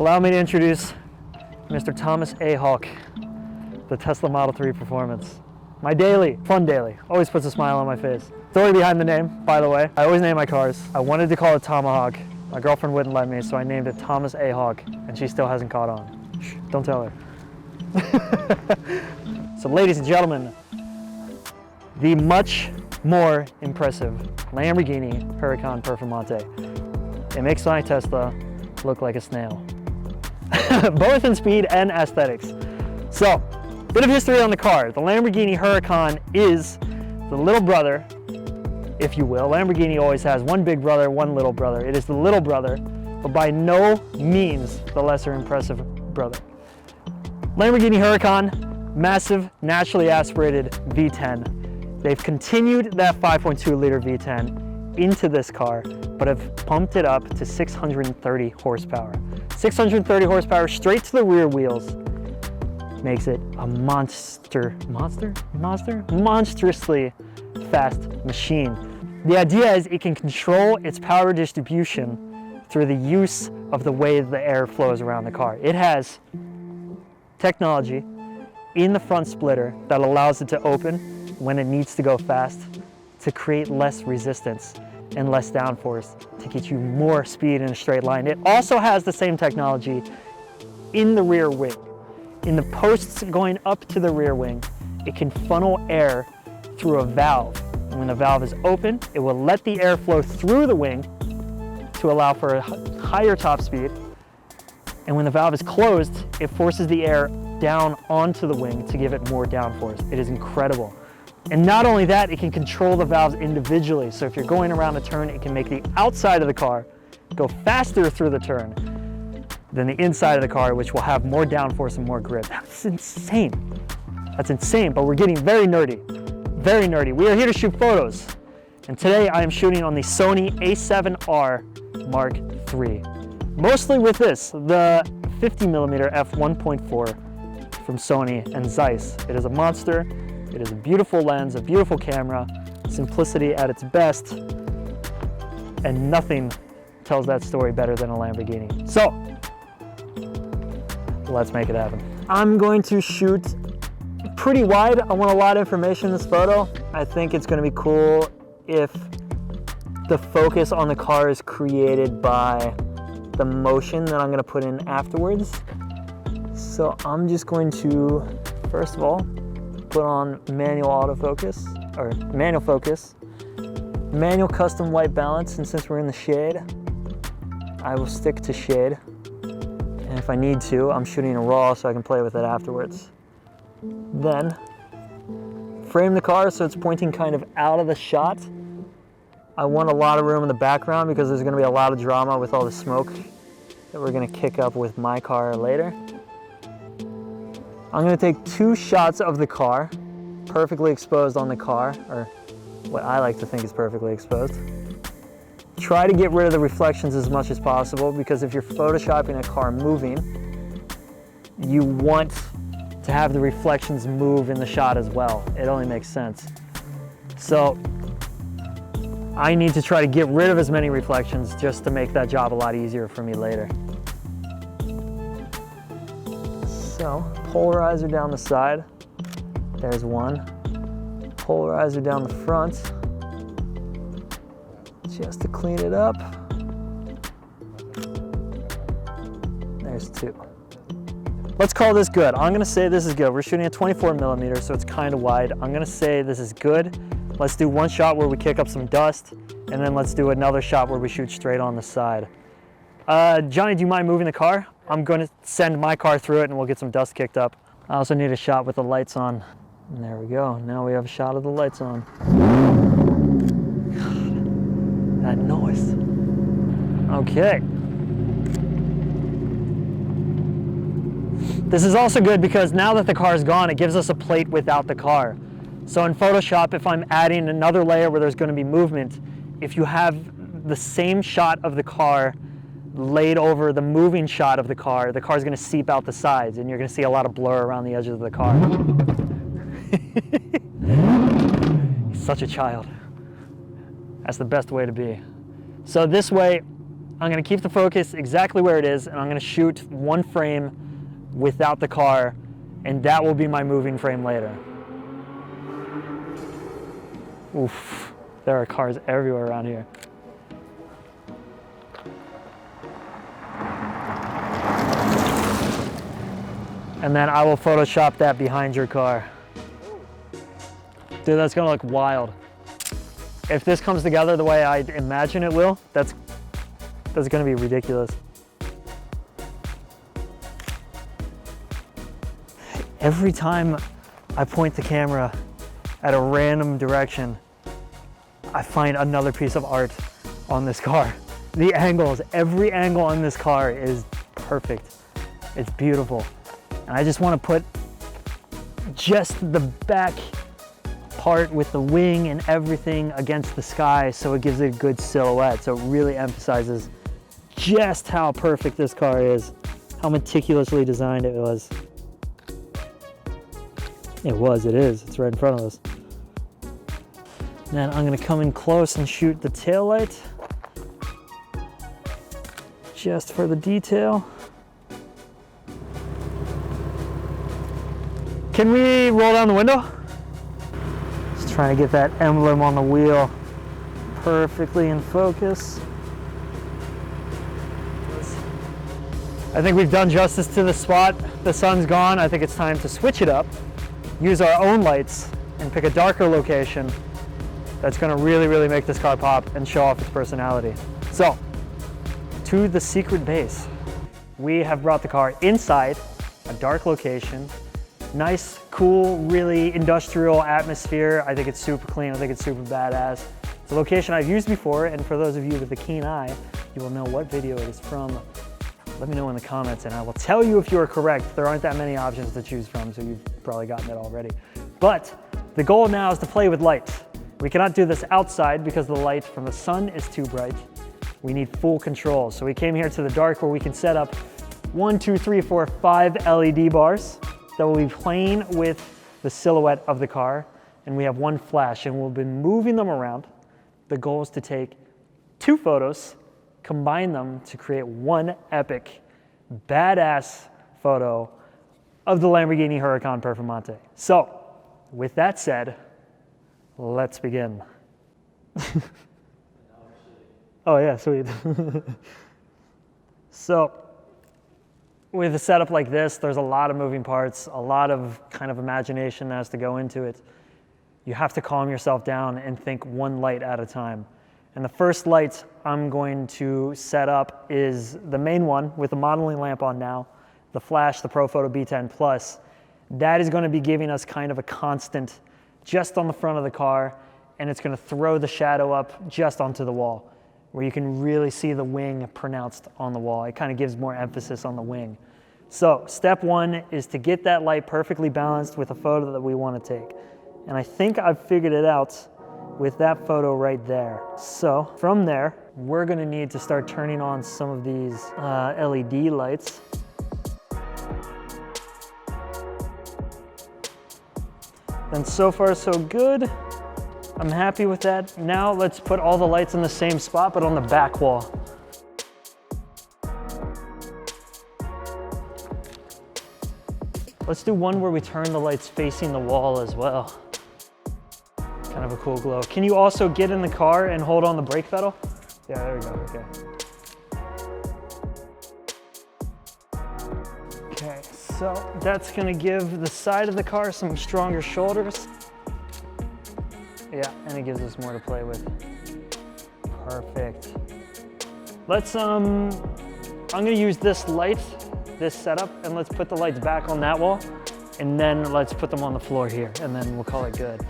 Allow me to introduce Mr. Thomas A. Hawk, the Tesla Model 3 Performance. My daily, fun daily, always puts a smile on my face. Story behind the name, by the way. I always name my cars. I wanted to call it Tomahawk. My girlfriend wouldn't let me, so I named it Thomas A. Hawk, and she still hasn't caught on. Shh, don't tell her. So ladies and gentlemen, the much more impressive Lamborghini Huracan Performante. It makes my Tesla look like a snail, both in speed and aesthetics. So, bit of history on the car. The Lamborghini Huracan is the little brother, if you will. Lamborghini always has one big brother, one little brother. It is the little brother, but by no means the lesser impressive brother. Lamborghini Huracan, massive, naturally aspirated V10. They've continued that 5.2 liter V10 into this car, but have pumped it up to 630 horsepower. 630 horsepower straight to the rear wheels makes it a monstrously fast machine. The idea is it can control its power distribution through the use of the way the air flows around the car. It has technology in the front splitter that allows it to open when it needs to go fast to create less resistance and less downforce to get you more speed in a straight line. It also has the same technology in the rear wing. In the posts going up to the rear wing, it can funnel air through a valve. And when the valve is open, it will let the air flow through the wing to allow for a higher top speed. And when the valve is closed, it forces the air down onto the wing to give it more downforce. It is incredible. And not only that, it can control the valves individually. So if you're going around a turn, it can make the outside of the car go faster through the turn than the inside of the car, which will have more downforce and more grip. That's insane. That's insane, but we're getting very nerdy. Very nerdy. We are here to shoot photos. And today I am shooting on the Sony A7R Mark III. Mostly with this, the 50mm f1.4 from Sony and Zeiss. It is a monster. It is a beautiful lens, a beautiful camera, simplicity at its best, and nothing tells that story better than a Lamborghini. So, let's make it happen. I'm going to shoot pretty wide. I want a lot of information in this photo. I think it's going to be cool if the focus on the car is created by the motion that I'm going to put in afterwards. So I'm just going to, first of all, put on manual autofocus, or manual focus, manual custom white balance, and since we're in the shade, I will stick to shade. And if I need to, I'm shooting a RAW so I can play with it afterwards. Then, frame the car so it's pointing kind of out of the shot. I want a lot of room in the background because there's gonna be a lot of drama with all the smoke that we're gonna kick up with my car later. I'm gonna take 2 shots of the car, perfectly exposed on the car, or what I like to think is perfectly exposed. Try to get rid of the reflections as much as possible because if you're photoshopping a car moving, you want to have the reflections move in the shot as well. It only makes sense. So I need to try to get rid of as many reflections just to make that job a lot easier for me later. So, polarizer down the side, there's one. Polarizer down the front, just to clean it up. There's 2. Let's call this good. I'm gonna say this is good. We're shooting at 24mm, so it's kind of wide. I'm gonna say this is good. Let's do one shot where we kick up some dust, and then let's do another shot where we shoot straight on the side. Johnny, do you mind moving the car? I'm gonna send my car through it and we'll get some dust kicked up. I also need a shot with the lights on. And there we go. Now we have a shot of the lights on. God, that noise. Okay. This is also good because now that the car is gone, it gives us a plate without the car. So in Photoshop, if I'm adding another layer where there's going to be movement, if you have the same shot of the car laid over the moving shot of the car is going to seep out the sides and you're going to see a lot of blur around the edges of the car. He's such a child. That's the best way to be. So this way, I'm gonna keep the focus exactly where it is, and I'm gonna shoot one frame without the car, and that will be my moving frame later. Oof, there are cars everywhere around here. And then I will Photoshop that behind your car. Dude, that's gonna look wild. If this comes together the way I imagine it will, that's gonna be ridiculous. Every time I point the camera at a random direction, I find another piece of art on this car. The angles, every angle on this car is perfect. It's beautiful. And I just want to put just the back part with the wing and everything against the sky so it gives it a good silhouette. So it really emphasizes just how perfect this car is, how meticulously designed it was. It is, it's right in front of us. Then I'm gonna come in close and shoot the taillight, just for the detail. Can we roll down the window? Just trying to get that emblem on the wheel perfectly in focus. I think we've done justice to the spot. The sun's gone. I think it's time to switch it up, use our own lights, and pick a darker location that's gonna really, really make this car pop and show off its personality. So, to the secret base. We have brought the car inside a dark location. Nice, cool, really industrial atmosphere. I think it's super clean. I think it's super badass. It's a location I've used before, and for those of you with a keen eye, you will know what video it is from. Let me know in the comments, and I will tell you if you are correct. There aren't that many options to choose from, so you've probably gotten it already. But the goal now is to play with light. We cannot do this outside because the light from the sun is too bright. We need full control. So we came here to the dark where we can set up 1, 2, 3, 4, 5 LED bars that will be playing with the silhouette of the car. And we have one flash, and we'll be moving them around. The goal is to take 2 photos, combine them to create one epic, badass photo of the Lamborghini Huracan Performante. So, with that said, let's begin. Oh yeah, sweet. So, with a setup like this, there's a lot of moving parts, a lot of kind of imagination that has to go into it. You have to calm yourself down and think one light at a time. And the first light I'm going to set up is the main one with the modeling lamp on now, the flash, the ProPhoto B10 Plus. That is going to be giving us kind of a constant just on the front of the car, and it's going to throw the shadow up just onto the wall, where you can really see the wing pronounced on the wall. It kind of gives more emphasis on the wing. So step one is to get that light perfectly balanced with a photo that we want to take. And I think I've figured it out with that photo right there. So from there, we're gonna need to start turning on some of these LED lights. And so far so good. I'm happy with that. Now let's put all the lights in the same spot, but on the back wall. Let's do one where we turn the lights facing the wall as well. Kind of a cool glow. Can you also get in the car and hold on the brake pedal? Yeah, there we go, okay. Okay, so that's gonna give the side of the car some stronger shoulders. Yeah, and it gives us more to play with. Perfect. Let's, I'm gonna use this light, this setup, and let's put the lights back on that wall, and then let's put them on the floor here, and then we'll call it good.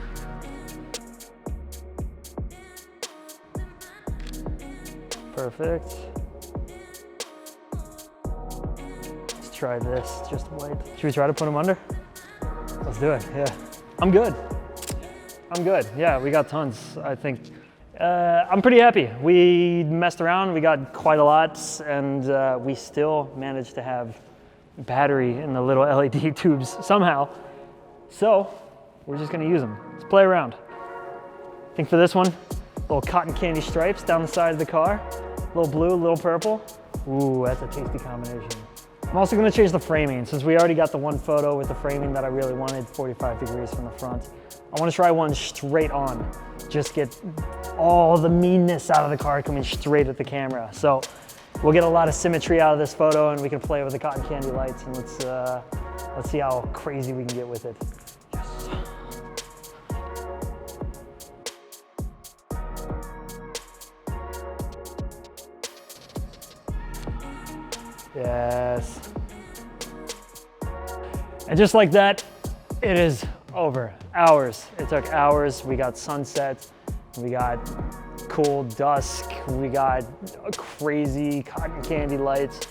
Perfect. Let's try this, just white. Should we try to put them under? Let's do it, yeah. I'm good. I'm good, yeah, we got tons, I think. I'm pretty happy. We messed around, we got quite a lot, and we still managed to have battery in the little LED tubes somehow. So, we're just gonna use them. Let's play around. I think for this one, little cotton candy stripes down the side of the car. Little blue, little purple. Ooh, that's a tasty combination. I'm also gonna change the framing. Since we already got the one photo with the framing that I really wanted, 45 degrees from the front, I wanna try one straight on. Just get all the meanness out of the car coming straight at the camera. So we'll get a lot of symmetry out of this photo and we can play with the cotton candy lights and let's see how crazy we can get with it. Yes. Yes. And just like that, it is over. Hours. It took hours. We got sunset. We got cool dusk. We got crazy cotton candy lights.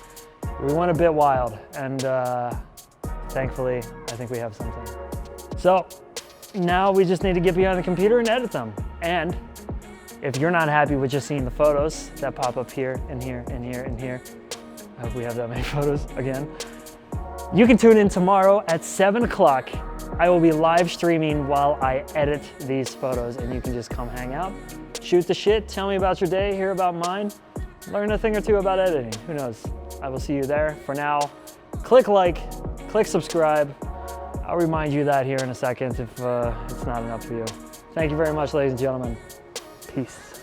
We went a bit wild, and thankfully, I think we have something. So now we just need to get behind the computer and edit them. And if you're not happy with just seeing the photos that pop up here and here and here and here, I hope we have that many photos again. You can tune in tomorrow at 7 o'clock. I will be live streaming while I edit these photos and you can just come hang out, shoot the shit, tell me about your day, hear about mine, learn a thing or two about editing, who knows. I will see you there. For now, click like, click subscribe. I'll remind you that here in a second if it's not enough for you. Thank you very much, ladies and gentlemen. Peace.